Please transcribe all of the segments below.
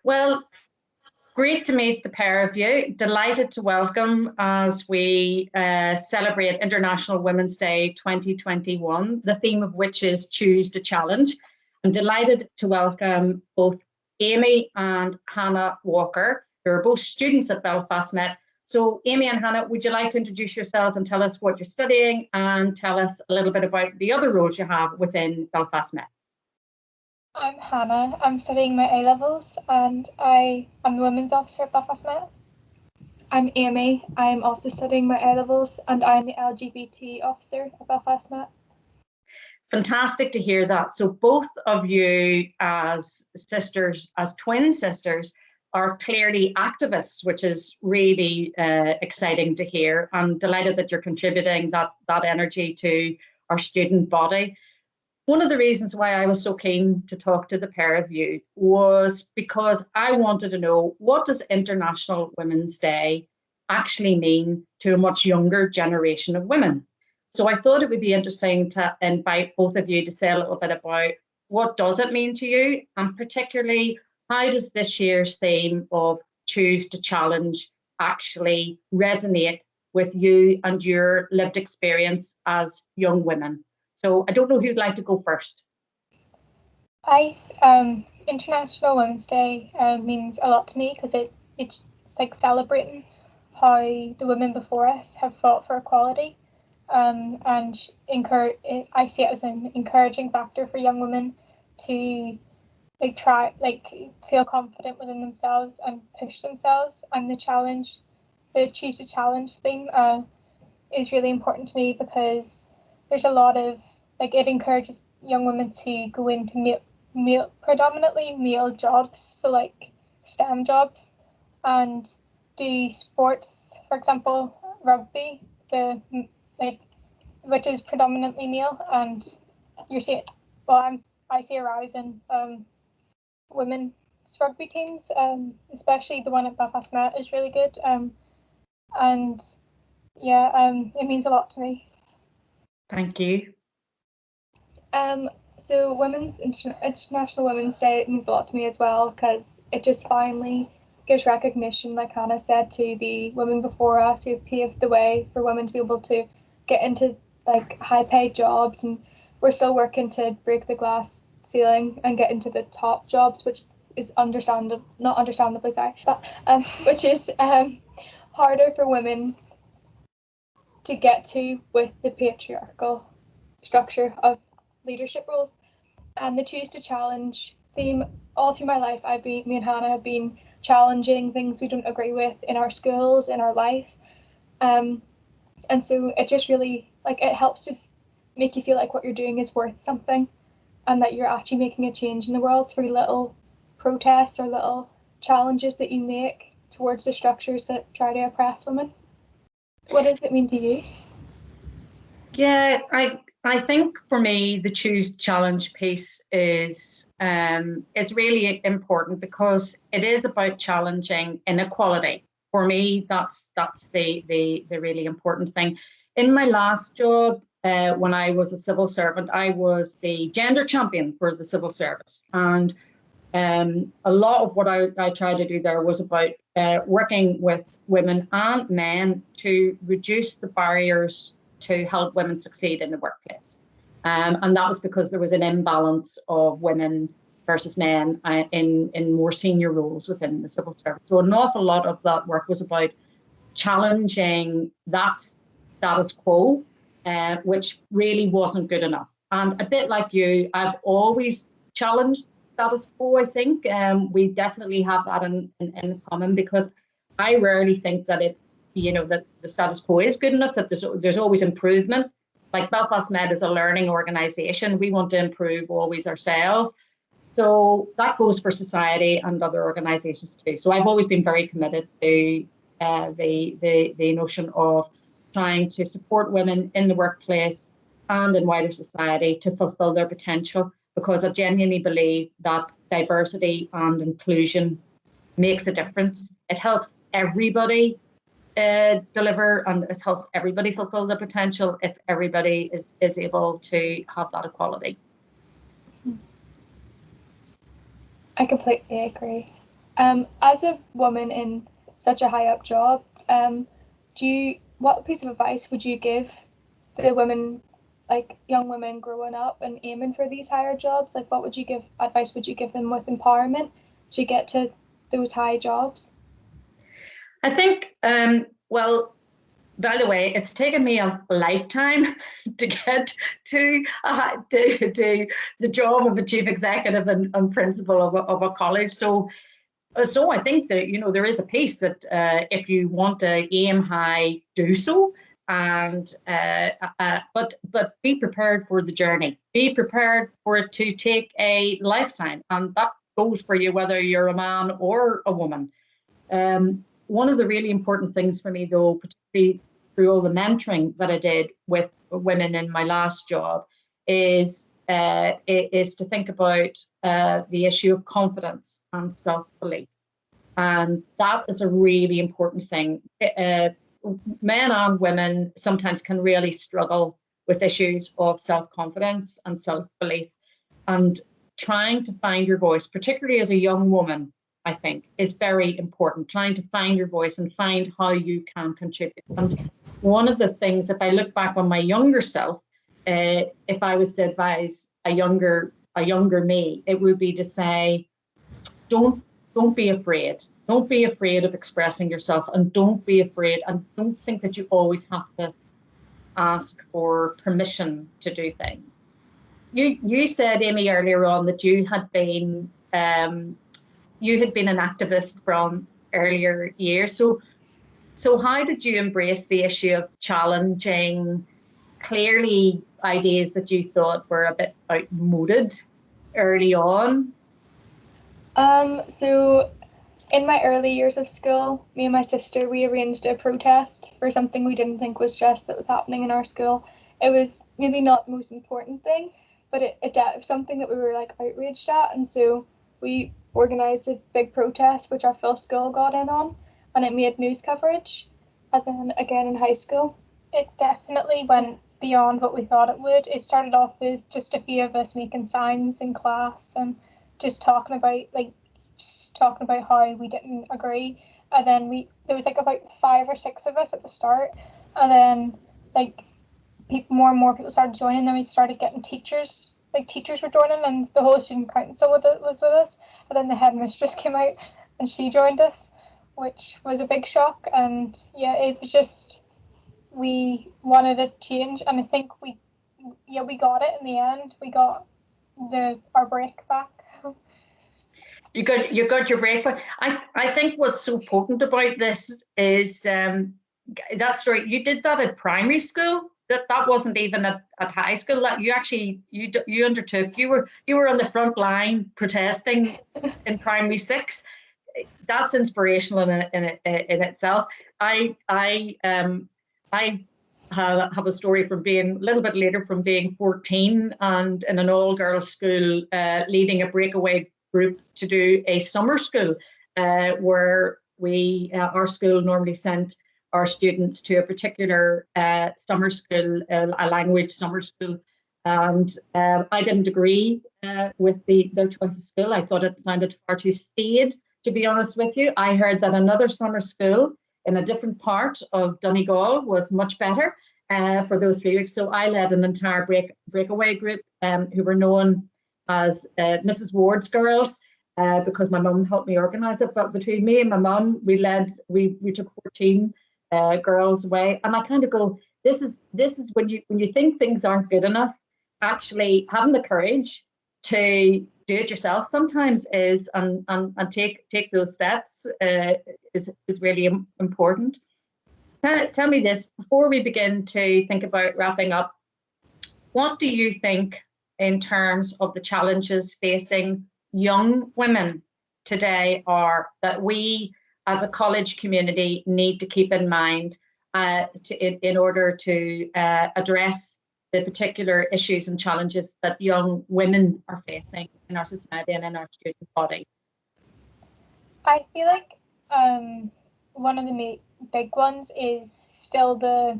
Well, great to meet the pair of you. Delighted to welcome as we celebrate International Women's Day 2021, the theme of which is Choose to Challenge. I'm delighted to welcome both Aimee and Hannah Walker, who are both students at Belfast Met. So Aimee and Hannah, would you like to introduce yourselves and tell us what you're studying and tell us a little bit about the other roles you have within Belfast Met? I'm Hannah. I'm studying my A-levels and I am the Women's Officer at Belfast Met. I'm Aimee. I'm also studying my A-levels and I'm the LGBT Officer at Belfast Met. Fantastic to hear that. So both of you as sisters, as twin sisters, are clearly activists, which is really exciting to hear. I'm delighted that you're contributing that energy to our student body. One of the reasons why I was so keen to talk to the pair of you was because I wanted to know, what does International Women's Day actually mean to a much younger generation of women? So I thought it would be interesting to invite both of you to say a little bit about what does it mean to you, and particularly how does this year's theme of Choose to Challenge actually resonate with you and your lived experience as young women? So I don't know who'd like to go first. International Women's Day means a lot to me because it's like celebrating how the women before us have fought for equality, and I see it as an encouraging factor for young women to feel confident within themselves and push themselves. And the Choose to Challenge theme is really important to me because there's a lot of it encourages young women to go into predominantly male jobs, so like STEM jobs, and do sports, for example, rugby, which is predominantly male, and I see a rise in women's rugby teams, especially the one at Belfast Met is really good, and yeah, it means a lot to me. Thank you. So International Women's Day means a lot to me as well because it just finally gives recognition, like Hannah said, to the women before us who have paved the way for women to be able to get into high-paid jobs, and we're still working to break the glass ceiling and get into the top jobs, which is which is harder for women to get to with the patriarchal structure of leadership roles. And the Choose to Challenge theme, all through my life, me and Hannah have been challenging things we don't agree with in our schools, in our life, and so it just really it helps to make you feel like what you're doing is worth something, and that you're actually making a change in the world through little protests or little challenges that you make towards the structures that try to oppress women. What does it mean to you? Yeah, I think for me the Choose Challenge piece is really important because it is about challenging inequality. For me, that's the really important thing. In my last job, when I was a civil servant, I was the gender champion for the civil service, and a lot of what I tried to do there was about working with women and men to reduce the barriers to help women succeed in the workplace. And that was because there was an imbalance of women versus men in more senior roles within the civil service. So an awful lot of that work was about challenging that status quo, which really wasn't good enough. And a bit like you, I've always challenged status quo, I think. We definitely have that in common because I rarely think that that the status quo is good enough, that there's always improvement. Like Belfast Med is a learning organisation. We want to improve always ourselves. So that goes for society and other organisations too. So I've always been very committed to the notion of trying to support women in the workplace and in wider society to fulfil their potential, because I genuinely believe that diversity and inclusion makes a difference. It helps everybody deliver, and it helps everybody fulfill their potential if everybody is able to have that equality. I completely agree. As a woman in such a high up job, what piece of advice would you give the women, like young women growing up and aiming for these higher jobs? Like, what advice would you give them with empowerment to get to those high jobs? I think, well, by the way, it's taken me a lifetime to get to the job of a chief executive and principal of a college. So I think that there is a piece that if you want to aim high, do so, and but be prepared for the journey. Be prepared for it to take a lifetime, and that goes for you whether you're a man or a woman. One of the really important things for me, though, particularly through all the mentoring that I did with women in my last job, is to think about the issue of confidence and self-belief. And that is a really important thing. Men and women sometimes can really struggle with issues of self-confidence and self-belief. And trying to find your voice, particularly as a young woman, I think, is very important. Trying to find your voice and find how you can contribute. And one of the things, if I look back on my younger self, if I was to advise a younger me, it would be to say, don't be afraid. Don't be afraid of expressing yourself, and don't be afraid, and don't think that you always have to ask for permission to do things. You said, Aimee, earlier on that you had been an activist from earlier years. So how did you embrace the issue of challenging clearly ideas that you thought were a bit outmoded early on? So in my early years of school, me and my sister, we arranged a protest for something we didn't think was just that was happening in our school. It was maybe not the most important thing, but it was something that we were like outraged at, and so we organised a big protest, which our full school got in on, and it made news coverage. And then again in high school, it definitely went beyond what we thought it would. It started off with just a few of us making signs in class and just talking about how we didn't agree, and then there was like about 5 or 6 of us at the start, and then like more and more people started joining. Then we started getting teachers were joining, and the whole student council was with us, and then the headmistress came out and she joined us, which was a big shock. And yeah, it was just, we wanted a change, and I think we got it in the end. We got our break back. You got your break, but I think what's so potent about this is that story. You did that at primary school. That wasn't even at high school. That you actually you undertook. You were on the front line protesting in primary 6. That's inspirational in itself. I have a story from being a little bit later, from being 14 and in an all-girls school, leading a breakaway group to do a summer school, where our school normally sent our students to a particular summer school, a language summer school, and I didn't agree with their choice of school. I thought it sounded far too staid, to be honest with you. I heard that another summer school in a different part of Donegal was much better for those 3 weeks. So I led an entire breakaway group who were known as Mrs. Warde's girls, because my mum helped me organise it. But between me and my mum, we took 14 girls away, and I kind of go, this is when you think things aren't good enough, actually having the courage to do it yourself sometimes is and take those steps is really important. Tell me this before we begin to think about wrapping up. What do you think in terms of the challenges facing young women today are that we as a college community need to keep in mind in order to address the particular issues and challenges that young women are facing in our society and in our student body? I feel like one of the big ones is still the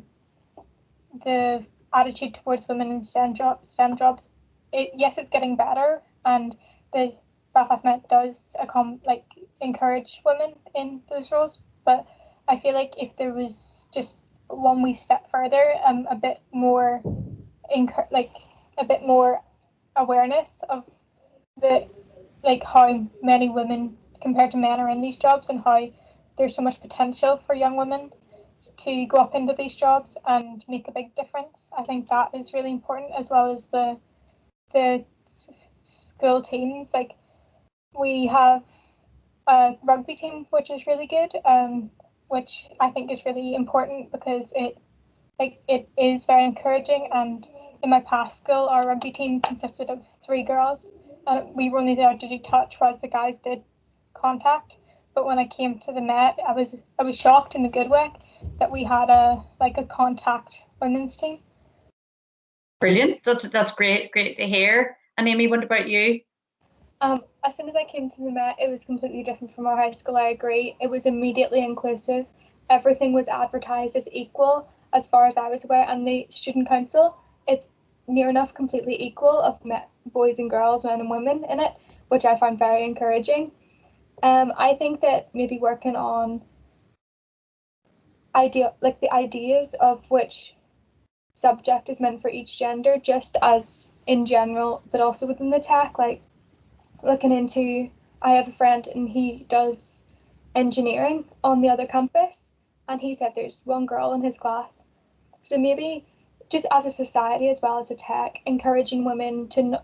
attitude towards women in STEM jobs. Yes, it's getting better, and the Belfast Met does encourage women in those roles, but I feel like if there was just one wee step further, a bit more awareness of the how many women compared to men are in these jobs, and how there's so much potential for young women to go up into these jobs and make a big difference. I think that is really important, as well as the school teams. Like, we have a rugby team which is really good, which I think is really important because it is very encouraging. And in my past school, our rugby team consisted of 3 girls, and we were only there to do touch, whereas the guys did contact. But when I came to the Met, I was shocked in the good way that we had a contact women's team. Brilliant. That's great to hear. And Aimee, what about you? As soon as I came to the Met, it was completely different from our high school. I agree. It was immediately inclusive. Everything was advertised as equal, as far as I was aware, and the student council, it's near enough completely equal of boys and girls, men and women in it, which I find very encouraging. I think that maybe working on the ideas of which subject is meant for each gender, just as in general, but also within the tech, like looking into, I have a friend and he does engineering on the other campus, and he said there's 1 girl in his class. So maybe just as a society as well as a tech, encouraging women to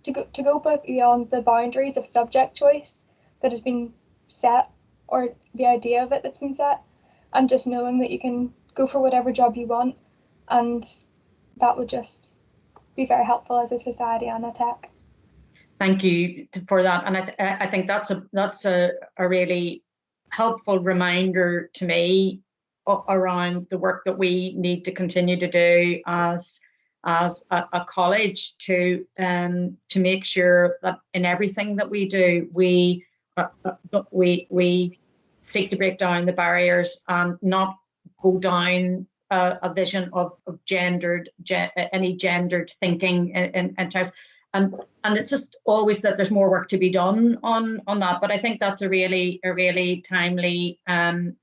go beyond the boundaries of subject choice that has been set, or the idea of it that's been set, and just knowing that you can go for whatever job you want, and that would just be very helpful as a society and a tech. Thank you for that, and I think that's a really helpful reminder to me around the work that we need to continue to do as a college to make sure that in everything that we do, we seek to break down the barriers and not go down a vision of any gendered thinking in terms. And it's just always that there's more work to be done on that. But I think that's a really timely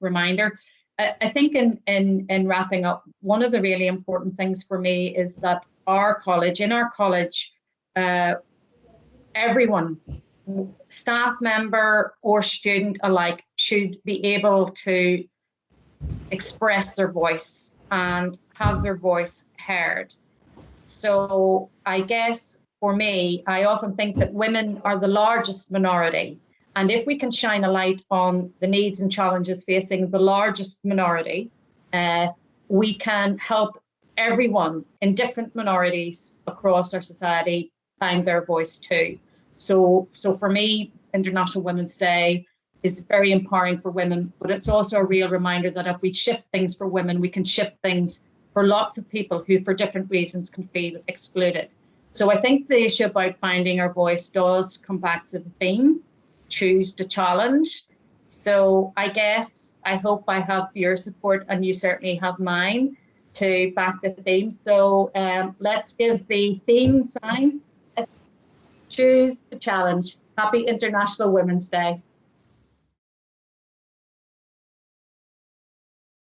reminder. I think in wrapping up, one of the really important things for me is that in our college, everyone, staff member or student alike, should be able to express their voice and have their voice heard. So I guess for me, I often think that women are the largest minority. And if we can shine a light on the needs and challenges facing the largest minority, we can help everyone in different minorities across our society find their voice too. So for me, International Women's Day is very empowering for women, but it's also a real reminder that if we shift things for women, we can shift things for lots of people who, for different reasons, can feel excluded. So I think the issue about finding our voice does come back to the theme, choose to challenge. So I hope I have your support, and you certainly have mine, to back the theme. So let's give the theme sign. Let's choose to challenge. Happy International Women's Day.